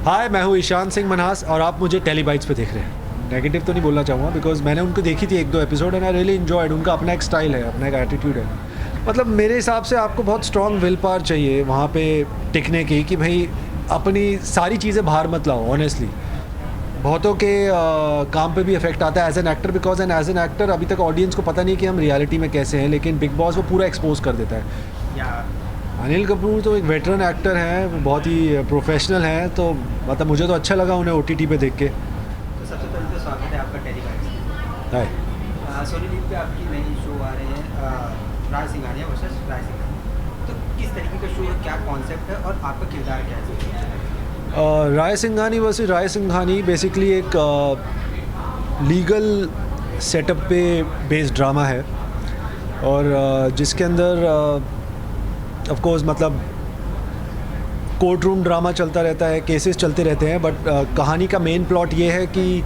हाय, मैं हूँ ईशान सिंह मनहास और आप मुझे टेलीबाइट्स पे देख रहे हैं। नेगेटिव तो नहीं बोलना चाहूँगा बिकॉज मैंने उनको देखी थी 1-2 episode and I really enjoyed. उनका अपना एक स्टाइल है, अपना एक एटीट्यूड है। मतलब मेरे हिसाब से आपको बहुत स्ट्रॉन्ग विल पावर चाहिए वहाँ पे टिकने की, कि भाई अपनी सारी चीज़ें बाहर मत लाओ। ऑनेस्टली बहुतों के काम पे भी इफेक्ट आता है as an actor, because as an actor अभी तक ऑडियंस को पता नहीं कि हम रियलिटी में कैसे हैं, लेकिन बिग बॉस वो पूरा एक्सपोज कर देता है। अनिल कपूर तो एक वेटरन एक्टर हैं, वो बहुत ही प्रोफेशनल हैं, तो मतलब मुझे तो अच्छा लगा उन्हें OTT पे देख के। तो सबसे पहले तो स्वागत है आपका टेलीबाइट्स। हाय। सोनी लीव पे आपकी नई शो आ रहे हैं, राय सिंघानिया वर्सेस राय सिंघानिया। तो किस तरीके का शो है, क्या कॉन्सेप्ट है और आपका किरदार क्या है? राय सिंघानी वर्सेस राय सिंघानी बेसिकली एक लीगल सेटअप पे बेस्ड ड्रामा है और जिसके अंदर ऑफ कोर्स मतलब कोर्ट रूम ड्रामा चलता रहता है, केसेस चलते रहते हैं, बट कहानी का मेन प्लॉट ये है कि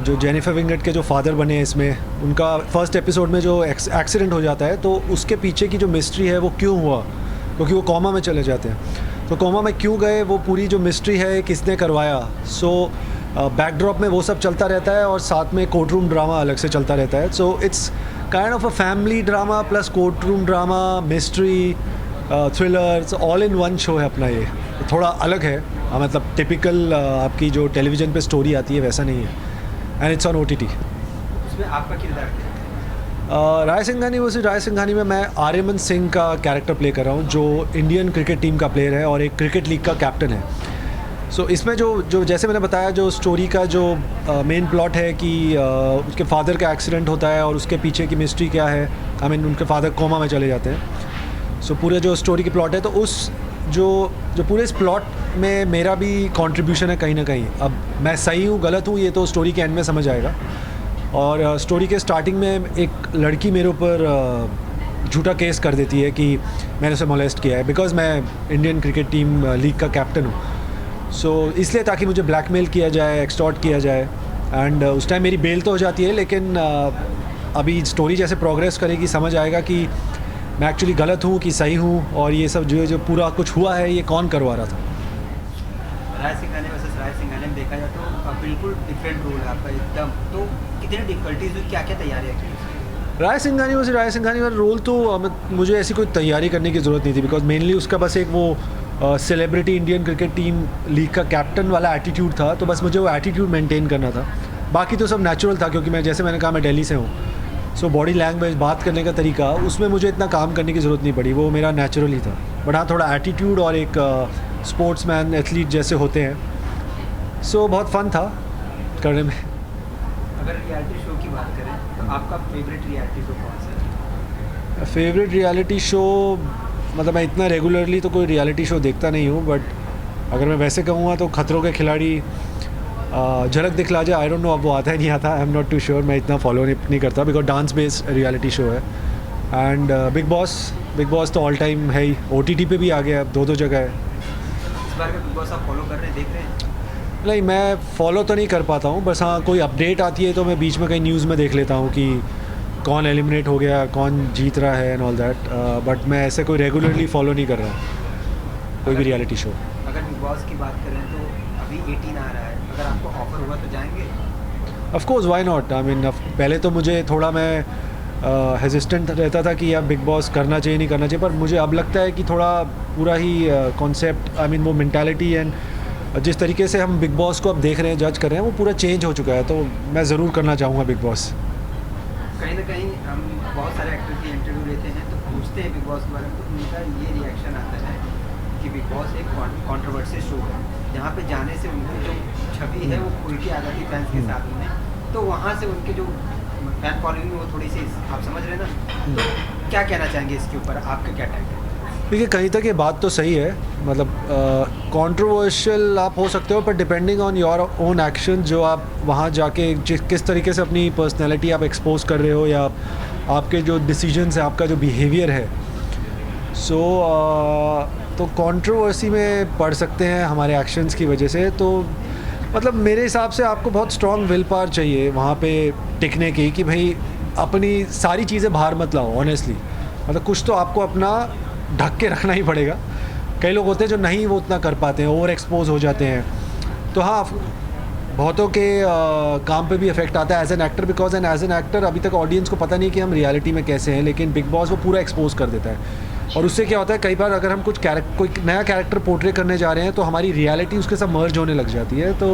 जो जेनिफर विंगेट के जो फादर बने हैं इसमें, उनका फर्स्ट एपिसोड में जो एक्सीडेंट हो जाता है, तो उसके पीछे की जो मिस्ट्री है वो क्यों हुआ, क्योंकि वो कोमा में चले जाते हैं। तो कोमा में क्यों गए, वो पूरी जो मिस्ट्री है किसने करवाया। सो बैकड्रॉप में वो सब चलता रहता है और साथ में कोर्ट रूम ड्रामा अलग से चलता रहता है। So it's kind of a family drama plus court room drama, mystery, thrillers, all in one show है अपना। ये थोड़ा अलग है, मतलब टिपिकल आपकी जो टेलीविज़न पे स्टोरी आती है वैसा नहीं है, एंड इट्स ऑन OTT। उसमें आपका किरदार क्या है? राय सिंघानी वर्सेस राय सिंघानी में मैं आर्यमन सिंह का कैरेक्टर प्ले कर रहा हूँ, जो इंडियन क्रिकेट टीम का प्लेयर है और एक क्रिकेट लीग का कैप्टन है। सो इसमें जो जैसे मैंने बताया, जो स्टोरी का जो मेन प्लॉट है कि उसके फादर का एक्सीडेंट होता है और उसके पीछे की मिस्ट्री क्या है। आई मीन उनके फादर कोमा में चले जाते हैं। सो पूरे जो स्टोरी की प्लॉट है, तो उस जो पूरे इस प्लॉट में मेरा भी कंट्रीब्यूशन है कहीं ना कहीं। अब मैं सही हूँ गलत हूँ ये तो स्टोरी के एंड में समझ आएगा। और स्टोरी के स्टार्टिंग में एक लड़की मेरे ऊपर झूठा केस कर देती है कि मैंने उसे मोलेस्ट किया है, बिकॉज मैं इंडियन क्रिकेट टीम लीग का कैप्टन हूँ। सो इसलिए ताकि मुझे ब्लैकमेल किया जाए, एक्सटॉर्ट किया जाए। एंड उस टाइम मेरी बेल तो हो जाती है, लेकिन अभी स्टोरी जैसे प्रोग्रेस करेगी समझ आएगा कि मैं एक्चुअली गलत हूँ कि सही हूँ, और ये सब जो पूरा कुछ हुआ है ये कौन करवा रहा था। राय सिंघानिया वर्सेस राय सिंघानिया में देखा जाए तो बिल्कुल डिफरेंट रोल है आपका एकदम। तो कितनी डिफिकल्टीज हुई, क्या क्या तैयारियाँ की? राय सिंघानी वर्सेस राय सिंघानी वाला रोल तो मुझे ऐसी कोई तैयारी करने की ज़रूरत नहीं थी, बिकॉज मेनली उसका बस एक वो celebrity Indian cricket team league का कैप्टन वाला एटीट्यूड था, तो बस मुझे वो एटीट्यूड मेंटेन करना था। बाकी तो सब नेचुरल था, क्योंकि मैंने कहा मैं दिल्ली से हूँ। सो बॉडी लैंग्वेज, बात करने का तरीका, उसमें मुझे इतना काम करने की ज़रूरत नहीं पड़ी, वो मेरा नेचुरल ही था। बट हाँ, थोड़ा एटीट्यूड और एक स्पोर्ट्समैन एथलीट जैसे होते हैं। सो बहुत फ़न था करने में। अगर रियलिटी शो की बात करें तो आपका फेवरेट रियलिटी शो कौन सा है? फेवरेट रियलिटी शो मतलब मैं इतना रेगुलरली तो कोई रियलिटी शो देखता नहीं हूँ, बट अगर मैं वैसे कहूँगा तो खतरों के खिलाड़ी, झलक दिखला जाए, आई डोंट नो अब वो आता है नहीं आता, I am not too sure, मैं इतना फॉलो नहीं करता, because dance based reality show है। एंड बिग बॉस तो ऑल टाइम है ही, OTT पे भी आ गया, अब 2 जगह है। इस बार का बिग बॉस आप फॉलो कर रहे हैं, देख रहे हैं? नहीं, मैं फॉलो तो नहीं कर पाता हूँ, बस हाँ कोई अपडेट आती है तो मैं बीच में कहीं न्यूज़ में देख लेता हूँ कि कौन एलिमिनेट हो गया, कौन जीत रहा है एंड ऑल दैट, बट मैं ऐसे कोई रेगुलरली फॉलो नहीं कर रहा कोई भी रियलिटी शो। अगर बिग बॉस की बात करें तो अभी 18 आ रहा है, अगर आपको ऑफर हुआ तो जाएंगे? Of course, why not. I mean पहले तो मुझे थोड़ा मैं हेजिस्टेंट रहता था कि यार बिग बॉस करना चाहिए नहीं करना चाहिए, पर मुझे अब लगता है कि थोड़ा पूरा ही कॉन्सेप्ट, आई मीन वो मेंटालिटी एंड जिस तरीके से हम बिग बॉस को अब देख रहे हैं, जज कर रहे हैं, वो पूरा चेंज हो चुका है। तो मैं ज़रूर करना चाहूँगा बिग बॉस। कहीं ना कहीं हम बहुत सारे एक्टर की इंटरव्यू लेते हैं तो पूछते हैं बिग बॉस के बारे में, तो उनका ये रिएक्शन आता है कि बिग बॉस एक कंट्रोवर्शियल शो है, जहाँ पे जाने से उनकी जो छवि है वो खुल के आ जाती है फैंस के साथ में, तो वहाँ से उनके जो फैन फॉलोइंग वो थोड़ी सी, आप समझ रहे हैं ना, तो क्या कहना चाहेंगे इसके ऊपर, आपका क्या टाइम है? देखिए, कहीं तक ये बात तो सही है, मतलब कंट्रोवर्शियल आप हो सकते हो, पर depending on your own action, जो आप वहाँ जाके किस तरीके से अपनी पर्सनैलिटी आप एक्सपोज कर रहे हो, या आपके जो डिसीजंस है, आपका जो बिहेवियर है, सो तो कंट्रोवर्सी में पड़ सकते हैं हमारे एक्शंस की वजह से। तो मतलब मेरे हिसाब से आपको बहुत स्ट्रॉन्ग विल पावर चाहिए वहाँ पे टिकने की, कि भाई अपनी सारी चीज़ें बाहर मत लाओ। ऑनेस्टली मतलब कुछ तो आपको अपना ढक के रखना ही पड़ेगा। कई लोग होते हैं जो नहीं वो उतना कर पाते हैं, ओवर एक्सपोज हो जाते हैं, तो हाँ, बहुतों के काम पे भी इफेक्ट आता है as an actor, because as an actor अभी तक ऑडियंस को पता नहीं कि हम रियलिटी में कैसे हैं, लेकिन बिग बॉस वो पूरा एक्सपोज कर देता है। और उससे क्या होता है, कई बार अगर हम कोई नया कैरेक्टर पोर्ट्रे करने जा रहे हैं तो हमारी रियलिटी उसके साथ मर्ज होने लग जाती है। तो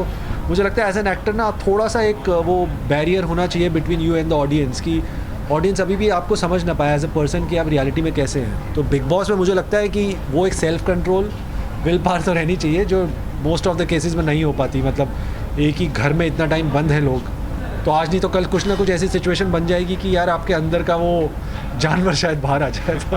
मुझे लगता है एज एन एक्टर ना थोड़ा सा एक वो बैरियर होना चाहिए between you and the audience, की ऑडियंस अभी भी आपको समझ ना पाया एज अ पर्सन कि आप रियलिटी में कैसे हैं। तो बिग बॉस में मुझे लगता है कि वो एक सेल्फ कंट्रोल, विल पावर तो रहनी चाहिए, जो मोस्ट ऑफ द केसेस में नहीं हो पाती। मतलब एक ही घर में इतना टाइम बंद है लोग, तो आज नहीं तो कल कुछ ना कुछ ऐसी सिचुएशन बन जाएगी कि यार आपके अंदर का वो जानवर शायद बाहर आ जाए। तो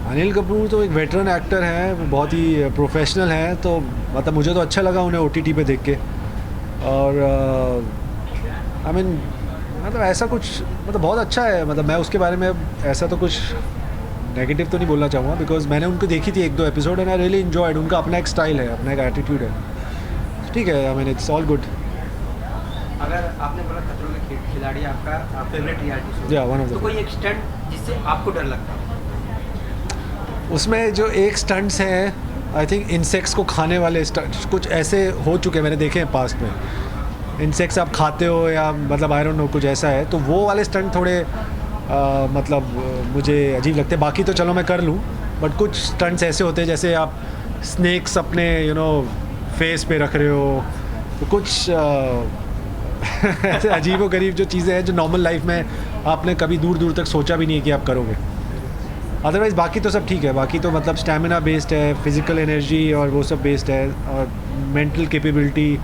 अनिल कपूर तो एक वेटरन एक्टर हैं, बहुत ही प्रोफेशनल हैं, तो मतलब मुझे तो अच्छा लगा उन्हें OTT पे देख के। और आई मीन मतलब ऐसा कुछ मतलब बहुत अच्छा है, मतलब मैं उसके बारे में ऐसा तो कुछ नेगेटिव तो नहीं बोलना चाहूँगा, बिकॉज मैंने उनको देखी थी 1-2 episode and I really enjoyed. उनका अपना एक स्टाइल है, अपना एक एटीट्यूड है, ठीक है। I mean it's all good. अगर आपने बोला खतरों के खिलाड़ी आपका फेवरेट रियलिटी शो, या वन ऑफ तो द, कोई एक स्टंट जिससे आपको डर लगता हो? उसमें जो एक स्टंट्स हैं, आई थिंक इंसेक्ट्स को खाने वाले स्टंट्स कुछ ऐसे हो चुके हैं, मैंने देखे हैं पास्ट में। इंसेक्ट्स आप खाते हो या मतलब आई डोंट नो कुछ ऐसा है, तो वो वाले स्टंट थोड़े मतलब मुझे अजीब लगते हैं। बाकी तो चलो मैं कर लूँ, बट कुछ स्टंट्स ऐसे होते हैं जैसे आप स्नेक्स अपने फेस पे रख रहे हो, तो कुछ ऐसे अजीब व गरीब जो चीज़ें हैं जो नॉर्मल लाइफ में आपने कभी दूर दूर तक सोचा भी नहीं है कि आप करोगे। अदरवाइज़ बाकी तो सब ठीक है, बाकी तो मतलब स्टैमिना बेस्ड है, फिजिकल एनर्जी और वो सब बेस्ड है, और मेंटल कैपेबिलिटी,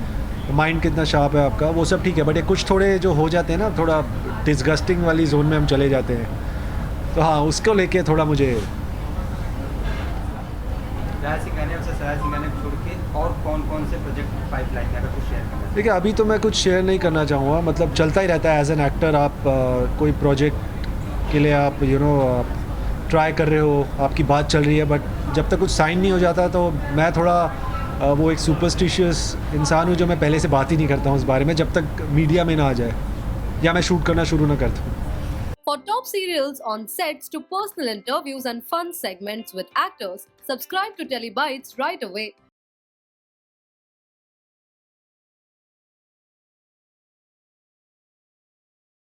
माइंड कितना शार्प है आपका, वो सब ठीक है। बट ये कुछ थोड़े जो हो जाते हैं ना, थोड़ा डिस्गस्टिंग वाली जोन में हम चले जाते हैं, तो हाँ उसको लेके थोड़ा मुझे। राज सिंघानिया से सराज सिंघानिया को छोड़ के और कौन से प्रोजेक्ट पाइपलाइन में अगर कुछ शेयर करना? देखिए अभी तो मैं कुछ शेयर नहीं करना चाहूँगा, मतलब चलता ही रहता है एज एन एक्टर। आप कोई प्रोजेक्ट के लिए आप आप ट्राई कर रहे हो, आपकी बात चल रही है, बट जब तक कुछ साइन नहीं हो जाता तो मैं थोड़ा वो एक सुपरस्टिशियस इंसान हूँ जो मैं पहले से बात ही नहीं करता हूँ उस बारे में, जब तक मीडिया में ना आ जाए या मैं शूट करना शुरू ना कर दूँ। For top serials on sets to personal interviews and fun segments with actors, subscribe to Telebytes right away.